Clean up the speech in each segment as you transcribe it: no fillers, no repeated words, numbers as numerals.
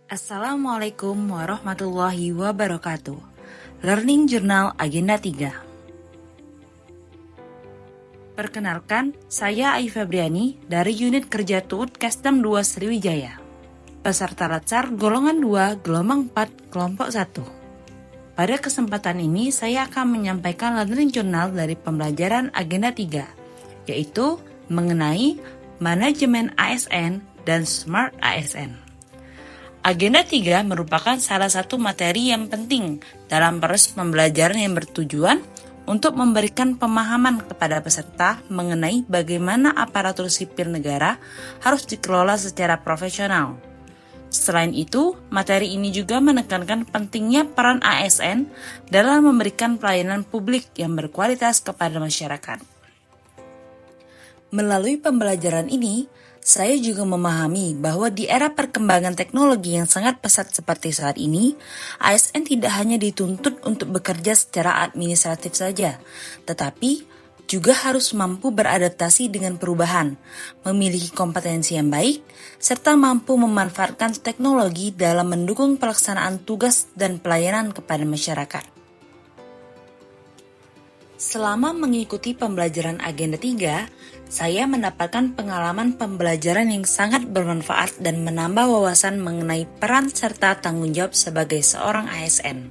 Assalamualaikum warahmatullahi wabarakatuh. Learning Journal Agenda 3. Perkenalkan, saya Ai Febriani dari Unit Kerja TUT Kestem 2 Sriwijaya. Peserta Latsar golongan 2, gelombang 4, kelompok 1. Pada kesempatan ini, saya akan menyampaikan Learning Journal dari pembelajaran Agenda 3, yaitu mengenai manajemen ASN dan Smart ASN. Agenda 3 merupakan salah satu materi yang penting dalam proses pembelajaran yang bertujuan untuk memberikan pemahaman kepada peserta mengenai bagaimana aparatur sipil negara harus dikelola secara profesional. Selain itu, materi ini juga menekankan pentingnya peran ASN dalam memberikan pelayanan publik yang berkualitas kepada masyarakat. Melalui pembelajaran ini, saya juga memahami bahwa di era perkembangan teknologi yang sangat pesat seperti saat ini, ASN tidak hanya dituntut untuk bekerja secara administratif saja, tetapi juga harus mampu beradaptasi dengan perubahan, memiliki kompetensi yang baik, serta mampu memanfaatkan teknologi dalam mendukung pelaksanaan tugas dan pelayanan kepada masyarakat. Selama mengikuti pembelajaran Agenda 3, saya mendapatkan pengalaman pembelajaran yang sangat bermanfaat dan menambah wawasan mengenai peran serta tanggung jawab sebagai seorang ASN.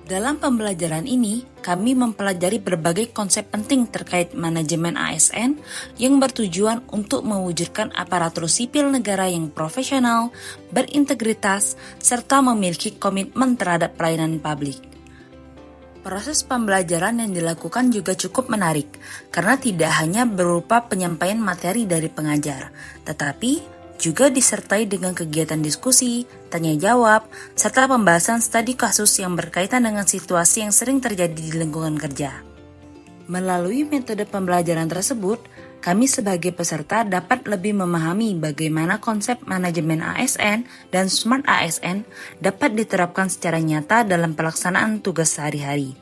Dalam pembelajaran ini, kami mempelajari berbagai konsep penting terkait manajemen ASN yang bertujuan untuk mewujudkan aparatur sipil negara yang profesional, berintegritas, serta memiliki komitmen terhadap pelayanan publik. Proses pembelajaran yang dilakukan juga cukup menarik, karena tidak hanya berupa penyampaian materi dari pengajar, tetapi juga disertai dengan kegiatan diskusi, tanya jawab, serta pembahasan studi kasus yang berkaitan dengan situasi yang sering terjadi di lingkungan kerja. Melalui metode pembelajaran tersebut, kami sebagai peserta dapat lebih memahami bagaimana konsep manajemen ASN dan Smart ASN dapat diterapkan secara nyata dalam pelaksanaan tugas sehari-hari.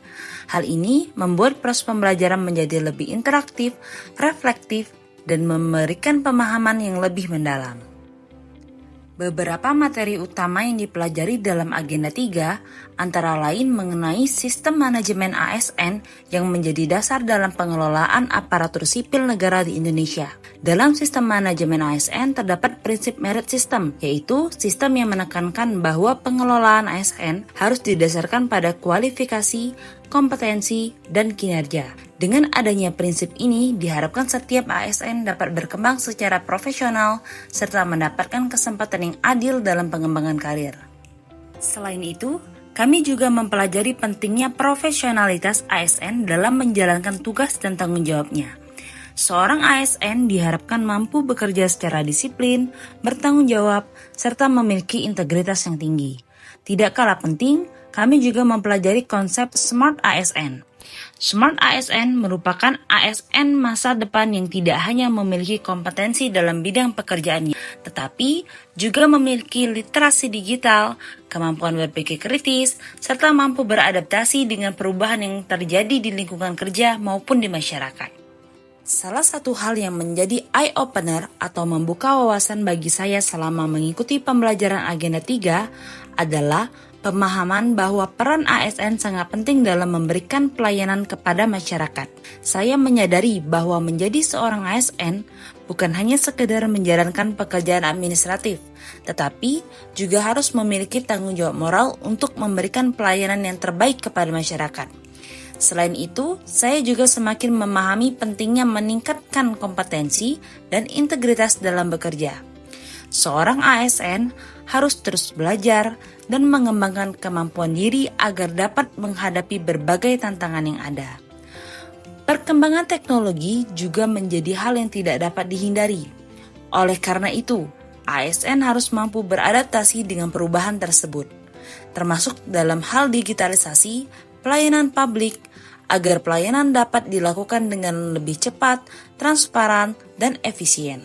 Hal ini membuat proses pembelajaran menjadi lebih interaktif, reflektif, dan memberikan pemahaman yang lebih mendalam. Beberapa materi utama yang dipelajari dalam Agenda 3 antara lain mengenai sistem manajemen ASN yang menjadi dasar dalam pengelolaan aparatur sipil negara di Indonesia. Dalam sistem manajemen ASN terdapat prinsip merit system, yaitu sistem yang menekankan bahwa pengelolaan ASN harus didasarkan pada kualifikasi, kompetensi, dan kinerja. Dengan adanya prinsip ini, diharapkan setiap ASN dapat berkembang secara profesional serta mendapatkan kesempatan yang adil dalam pengembangan karir. Selain itu, kami juga mempelajari pentingnya profesionalitas ASN dalam menjalankan tugas dan tanggung jawabnya. Seorang ASN diharapkan mampu bekerja secara disiplin, bertanggung jawab, serta memiliki integritas yang tinggi. Tidak kalah penting, kami juga mempelajari konsep Smart ASN. Smart ASN merupakan ASN masa depan yang tidak hanya memiliki kompetensi dalam bidang pekerjaannya, tetapi juga memiliki literasi digital, kemampuan berpikir kritis, serta mampu beradaptasi dengan perubahan yang terjadi di lingkungan kerja maupun di masyarakat. Salah satu hal yang menjadi eye-opener atau membuka wawasan bagi saya selama mengikuti pembelajaran Agenda 3 adalah pemahaman bahwa peran ASN sangat penting dalam memberikan pelayanan kepada masyarakat. Saya menyadari bahwa menjadi seorang ASN bukan hanya sekedar menjalankan pekerjaan administratif, tetapi juga harus memiliki tanggung jawab moral untuk memberikan pelayanan yang terbaik kepada masyarakat. Selain itu, saya juga semakin memahami pentingnya meningkatkan kompetensi dan integritas dalam bekerja. Seorang ASN harus terus belajar dan mengembangkan kemampuan diri agar dapat menghadapi berbagai tantangan yang ada. Perkembangan teknologi juga menjadi hal yang tidak dapat dihindari. Oleh karena itu, ASN harus mampu beradaptasi dengan perubahan tersebut, termasuk dalam hal digitalisasi, pelayanan publik, agar pelayanan dapat dilakukan dengan lebih cepat, transparan, dan efisien.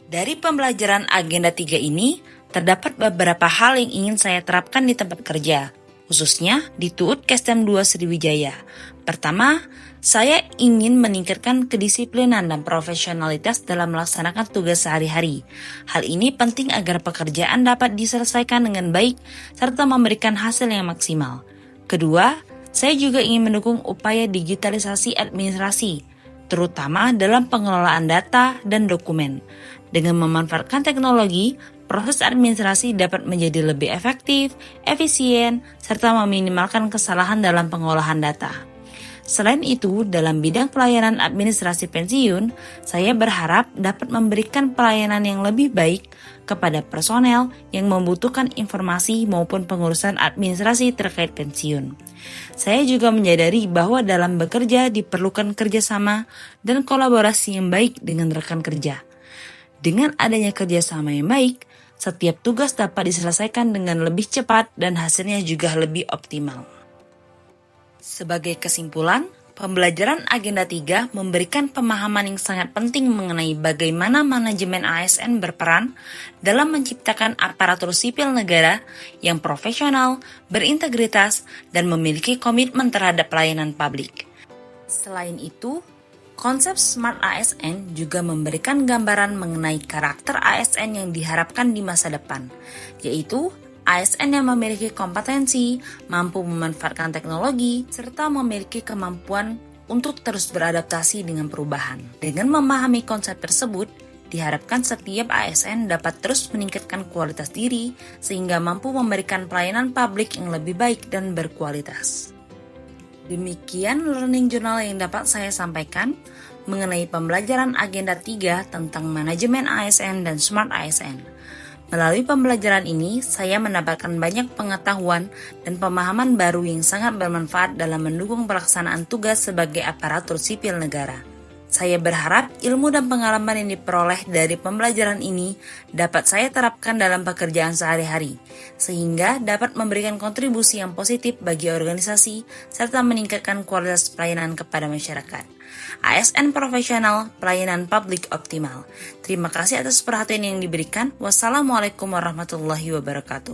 Dari pembelajaran Agenda 3 ini, terdapat beberapa hal yang ingin saya terapkan di tempat kerja. khususnya di TUUT Kestem 2 Sriwijaya. Pertama, saya ingin meningkatkan kedisiplinan dan profesionalitas dalam melaksanakan tugas sehari-hari. Hal ini penting agar pekerjaan dapat diselesaikan dengan baik serta memberikan hasil yang maksimal. Kedua, saya juga ingin mendukung upaya digitalisasi administrasi, terutama dalam pengelolaan data dan dokumen. Dengan memanfaatkan teknologi, proses administrasi dapat menjadi lebih efektif, efisien, serta meminimalkan kesalahan dalam pengolahan data. Selain itu, dalam bidang pelayanan administrasi pensiun, saya berharap dapat memberikan pelayanan yang lebih baik kepada personel yang membutuhkan informasi maupun pengurusan administrasi terkait pensiun. Saya juga menyadari bahwa dalam bekerja diperlukan kerjasama dan kolaborasi yang baik dengan rekan kerja. Dengan adanya kerjasama yang baik, setiap tugas dapat diselesaikan dengan lebih cepat dan hasilnya juga lebih optimal. Sebagai kesimpulan, pembelajaran Agenda 3 memberikan pemahaman yang sangat penting mengenai bagaimana manajemen ASN berperan dalam menciptakan aparatur sipil negara yang profesional, berintegritas, dan memiliki komitmen terhadap pelayanan publik. Selain itu, konsep Smart ASN juga memberikan gambaran mengenai karakter ASN yang diharapkan di masa depan, yaitu ASN yang memiliki kompetensi, mampu memanfaatkan teknologi, serta memiliki kemampuan untuk terus beradaptasi dengan perubahan. Dengan memahami konsep tersebut, diharapkan setiap ASN dapat terus meningkatkan kualitas diri sehingga mampu memberikan pelayanan publik yang lebih baik dan berkualitas. Demikian learning journal yang dapat saya sampaikan mengenai pembelajaran Agenda 3 tentang manajemen ASN dan Smart ASN. Melalui pembelajaran ini, saya mendapatkan banyak pengetahuan dan pemahaman baru yang sangat bermanfaat dalam mendukung pelaksanaan tugas sebagai aparatur sipil negara. Saya berharap ilmu dan pengalaman yang diperoleh dari pembelajaran ini dapat saya terapkan dalam pekerjaan sehari-hari, sehingga dapat memberikan kontribusi yang positif bagi organisasi serta meningkatkan kualitas pelayanan kepada masyarakat. ASN profesional, pelayanan publik optimal. Terima kasih atas perhatian yang diberikan. Wassalamualaikum warahmatullahi wabarakatuh.